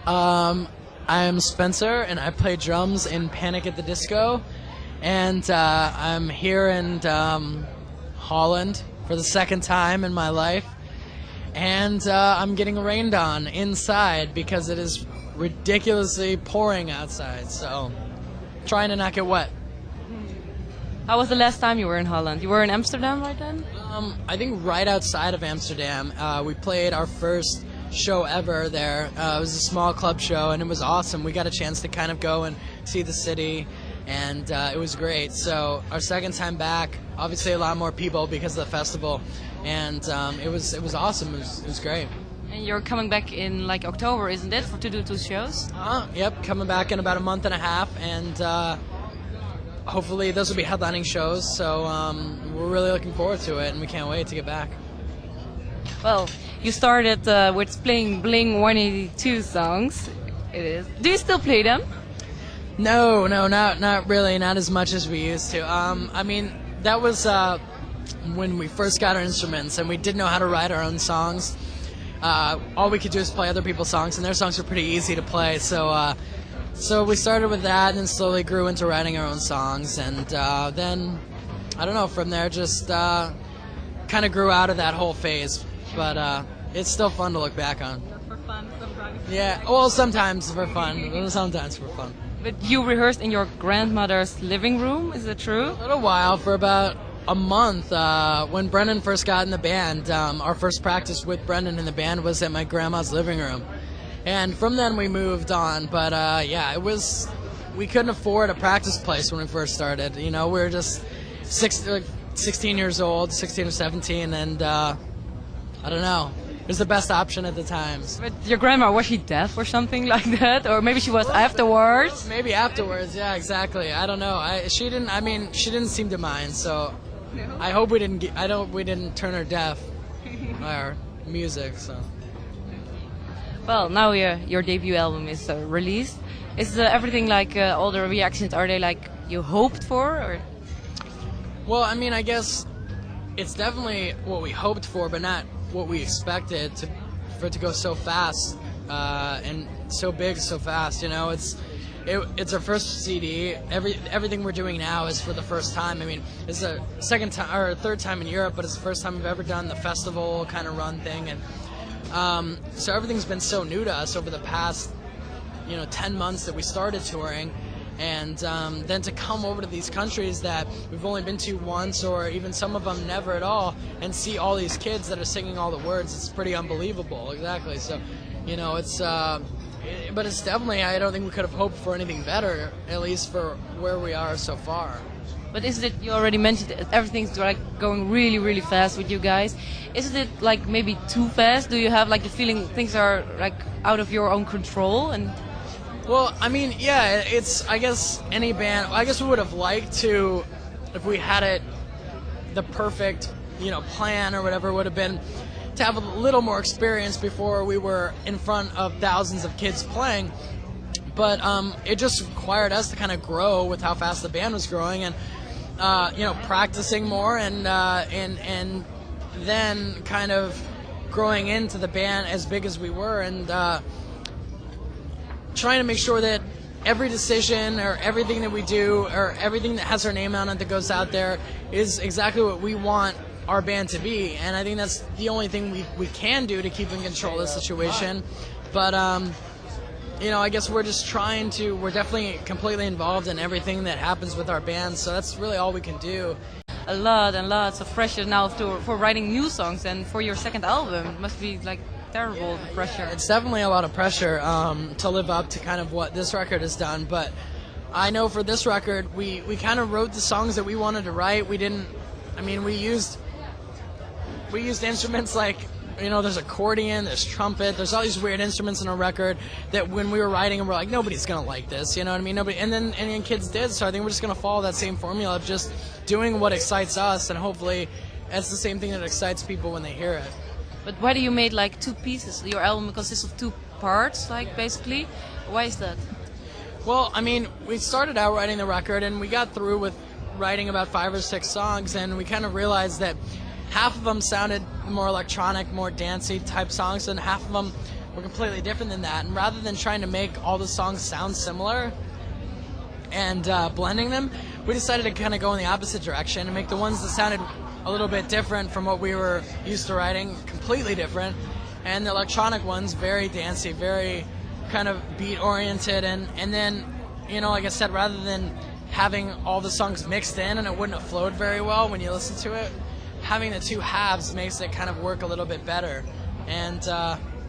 I am Spencer, and I play drums in Panic at the Disco, and I'm here in Holland for the second time in my life, and I'm getting rained on inside because it is ridiculously pouring outside, so trying to not get wet. How was the last time you were in Holland? You were in Amsterdam right then? I think right outside of Amsterdam. We played our first show ever there. It was a small club show, and it was awesome. We got a chance to kind of go and see the city, and it was great. So our second time back, obviously a lot more people because of the festival, and it was awesome. It was great. And you're coming back in like October, isn't it, to do two shows? Yep, coming back in about a month and a half, and hopefully those will be headlining shows. So we're really looking forward to it, and we can't wait to get back. Well, you started with playing Bling 182 songs. It is. Do you still play them? No, not really, not as much as we used to. I mean, that was when we first got our instruments, and we didn't know how to write our own songs. All we could do is play other people's songs, and their songs were pretty easy to play. So we started with that, and then slowly grew into writing our own songs, and then I don't know. From there, just kind of grew out of that whole phase. But it's still fun to look back on. Just for fun sometimes. Yeah, well, sometimes for fun. Sometimes for fun. But you rehearsed in your grandmother's living room, is it true? A little while, for about a month. When Brendan first got in the band, our first practice with Brendan in the band was at my grandma's living room. And from then we moved on. But yeah, we couldn't afford a practice place when we first started. You know, we were just 16 years old, 16 or 17, and I don't know. It was the best option at the time. But your grandma, was she deaf or something like that? Or maybe she was afterwards? Maybe afterwards, yeah, exactly. I don't know. She didn't seem to mind, so I hope we didn't turn her deaf by our music, so. Well, now your debut album is released. Is everything like all the reactions, are they like you hoped for? Or? Well, I mean, I guess it's definitely what we hoped for, but not what we expected for it to go so fast and so big so fast. You know, it's our first CD. Everything we're doing now is for the first time. I mean, it's the second time or third time in Europe, but it's the first time we've ever done the festival kind of run thing, and so everything's been so new to us over the past 10 months that we started touring. And then to come over to these countries that we've only been to once, or even some of them never at all, and see all these kids that are singing all the words, it's pretty unbelievable. Exactly. So, but it's definitely, I don't think we could have hoped for anything better, at least for where we are so far. But isn't it, you already mentioned it, everything's like going really, really fast with you guys. Isn't it like maybe too fast? Do you have like the feeling things are like out of your own control? And well, I mean, yeah, I guess any band, I guess we would have liked to, if we had it, the perfect, plan or whatever would have been to have a little more experience before we were in front of thousands of kids playing. But it just required us to kind of grow with how fast the band was growing, and, practicing more, and then kind of growing into the band as big as we were, and trying to make sure that every decision or everything that we do or everything that has our name on it that goes out there is exactly what we want our band to be. And I think that's the only thing we can do to keep in control of the situation. But, I guess we're definitely completely involved in everything that happens with our band, so that's really all we can do. A lot and lots of pressure now for writing new songs, and for your second album, it must be like terrible, the pressure. It's definitely a lot of pressure to live up to kind of what this record has done, but I know for this record we kind of wrote the songs that we wanted to write. We used instruments like, there's accordion, there's trumpet, there's all these weird instruments in a record that when we were writing them, we're like, nobody's gonna like this, you know what I mean? Nobody, and then kids did, so I think we're just gonna follow that same formula of just doing what excites us, and hopefully it's the same thing that excites people when they hear it. But why do you made like two pieces? Your album consists of two parts, like basically. Why is that? Well, I mean, we started out writing the record, and we got through with writing about 5 or 6 songs, and we kind of realized that half of them sounded more electronic, more dancey type songs, and half of them were completely different than that. And rather than trying to make all the songs sound similar and blending them, we decided to kind of go in the opposite direction and make the ones that sounded a little bit different from what we were used to writing completely different, and the electronic ones very dancey, very kind of beat oriented, and then, you know, like I said, rather than having all the songs mixed in and it wouldn't have flowed very well when you listen to it, having the two halves makes it kind of work a little bit better, and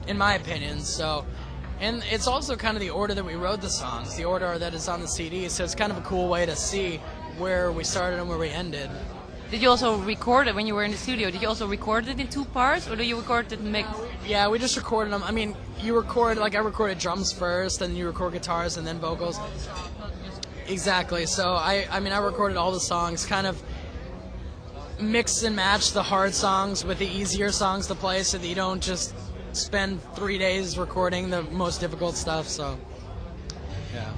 in my opinion. So, and it's also kind of the order that we wrote the songs, the order that is on the CD, so it's kind of a cool way to see where we started and where we ended. Did you also record it when you were in the studio? Did you also record it in 2 parts, or do you record it mixed? Yeah, we just recorded them. I mean, you record, like I recorded drums first, then you record guitars and then vocals. Exactly. So I mean, I recorded all the songs, kind of mix and match the hard songs with the easier songs to play, so that you don't just spend 3 days recording the most difficult stuff. So, yeah.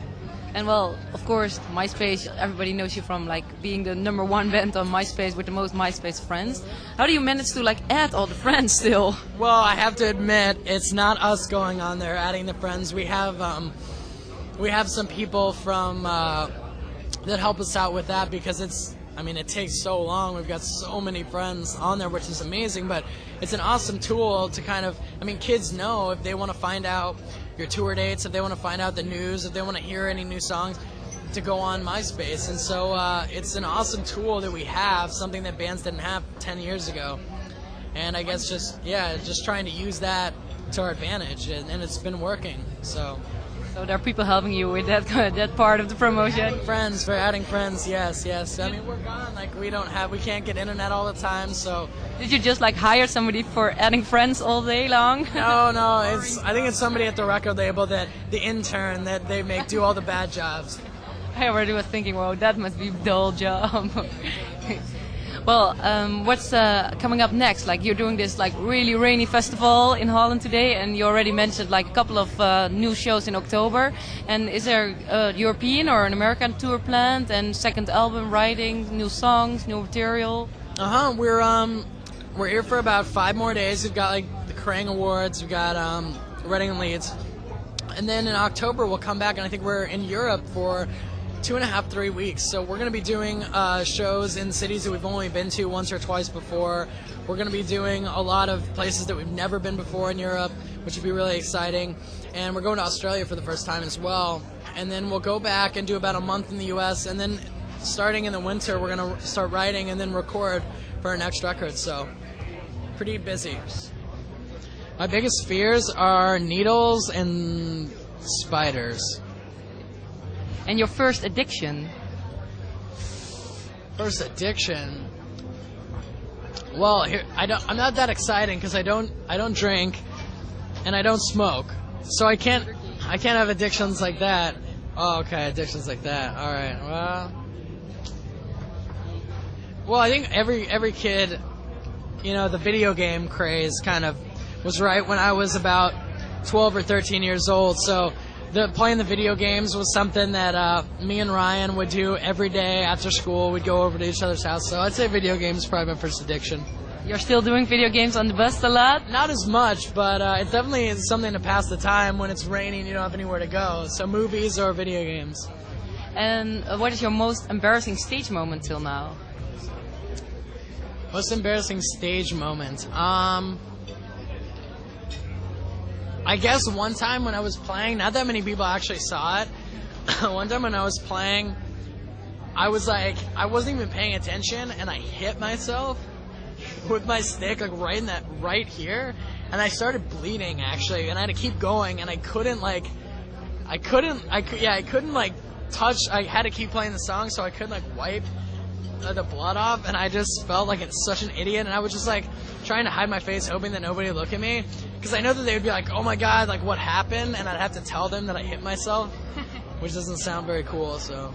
And well, of course, MySpace, everybody knows you from like being the #1 band on MySpace with the most MySpace friends. How do you manage to like add all the friends still? Well, I have to admit, it's not us going on there adding the friends. We have some people from that help us out with that, because it takes so long. We've got so many friends on there, which is amazing, but it's an awesome tool to kind of, kids know if they want to find out your tour dates, if they want to find out the news, if they want to hear any new songs, to go on MySpace. And so it's an awesome tool that we have, something that bands didn't have 10 years ago. And I guess just trying to use that to our advantage, and it's been working. So there are people helping you with that part of the promotion. For adding friends, yes. We're gone. Like we can't get internet all the time. So did you just like hire somebody for adding friends all day long? No. I think it's somebody at the record label, the intern that they make do all the bad jobs. I already was thinking, well, that must be a dull job. Well, what's coming up next? Like, you're doing this like really rainy festival in Holland today, and you already mentioned like a couple of new shows in October. And is there a European or an American tour planned, and second album writing, new songs, new material? We're here for about 5 more days. We've got like the Kerrang Awards, we've got Reading and Leeds, and then in October we'll come back, and I think we're in Europe for 2.5, 3 weeks. So we're going to be doing shows in cities that we've only been to once or twice before. We're going to be doing a lot of places that we've never been before in Europe, which will be really exciting. And we're going to Australia for the first time as well. And then we'll go back and do about a month in the US, and then starting in the winter we're going to start writing and then record for our next record. So pretty busy. My biggest fears are needles and spiders. And your first addiction? First addiction? Well, I'm not that exciting because I don't drink and I don't smoke, so I can't have addictions like that. Oh, okay, addictions like that. All right. Well, I think every kid, the video game craze kind of was right when I was about 12 or 13 years old. So playing the video games was something that me and Ryan would do every day after school. We'd go over to each other's house. So I'd say video games is probably my first addiction. You're still doing video games on the bus a lot? Not as much, but it's definitely something to pass the time when it's raining and you don't have anywhere to go. So movies or video games. And what is your most embarrassing stage moment till now? Most embarrassing stage moment? I guess one time when I was playing, not that many people actually saw it. One time when I was playing, I wasn't even paying attention, and I hit myself with my stick, like right here, and I started bleeding actually, and I had to keep going, and I couldn't touch. I had to keep playing the song, so I couldn't wipe the blood off, and I just felt like it's such an idiot, and I was just trying to hide my face, hoping that nobody would look at me, because I know that they would be like, oh my god, what happened, and I'd have to tell them that I hit myself, which doesn't sound very cool. So.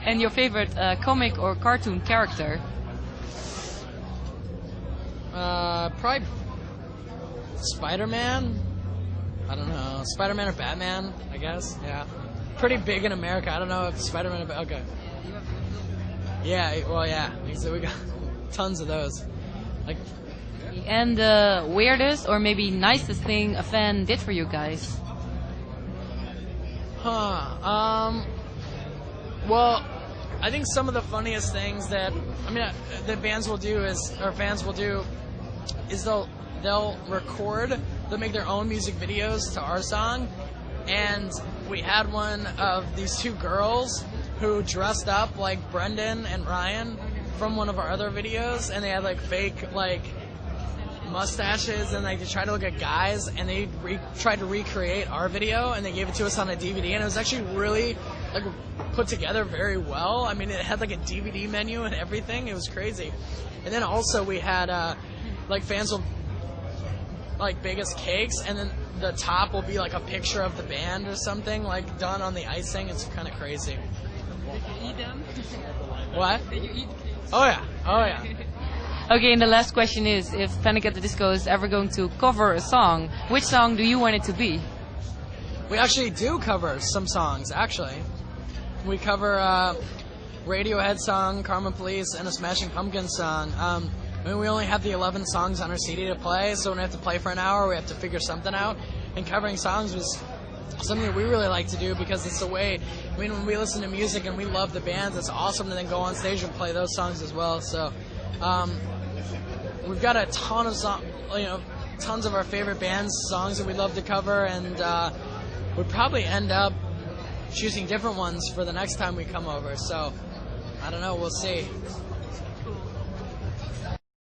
And your favorite comic or cartoon character? Probably Spider-Man. I don't know, Spider-Man or Batman, I guess. Yeah, pretty big in America. I don't know if Spider-Man or okay. Yeah, well, yeah. So we got tons of those. and the weirdest or maybe nicest thing a fan did for you guys? Well, I think some of the funniest things that that fans will do is they'll record, they'll make their own music videos to our song, and we had one of these two girls who dressed up like Brendan and Ryan from one of our other videos, and they had like fake like mustaches, and like they tried to look at guys, and they tried to recreate our video, and they gave it to us on a DVD, and it was actually really like put together very well. I mean, it had like a DVD menu and everything. It was crazy. And then also we had like fans will like bake us cakes, and then the top will be like a picture of the band or something like done on the icing. It's kind of crazy. Did you eat them? What? Did you eat? Oh yeah. Oh yeah. Okay, and the last question is, if Panic at the Disco is ever going to cover a song, which song do you want it to be? We actually do cover some songs, actually. We cover Radiohead song, Karma Police, and a Smashing Pumpkins song. I mean, we only have the 11 songs on our CD to play, so when we have to play for an hour, we have to figure something out. And covering songs was something that we really like to do because it's the way, I mean, when we listen to music and we love the bands, it's awesome to then go on stage and play those songs as well. So we've got a ton of tons of our favorite bands' songs that we love to cover, and we'd probably end up choosing different ones for the next time we come over. So I don't know, we'll see.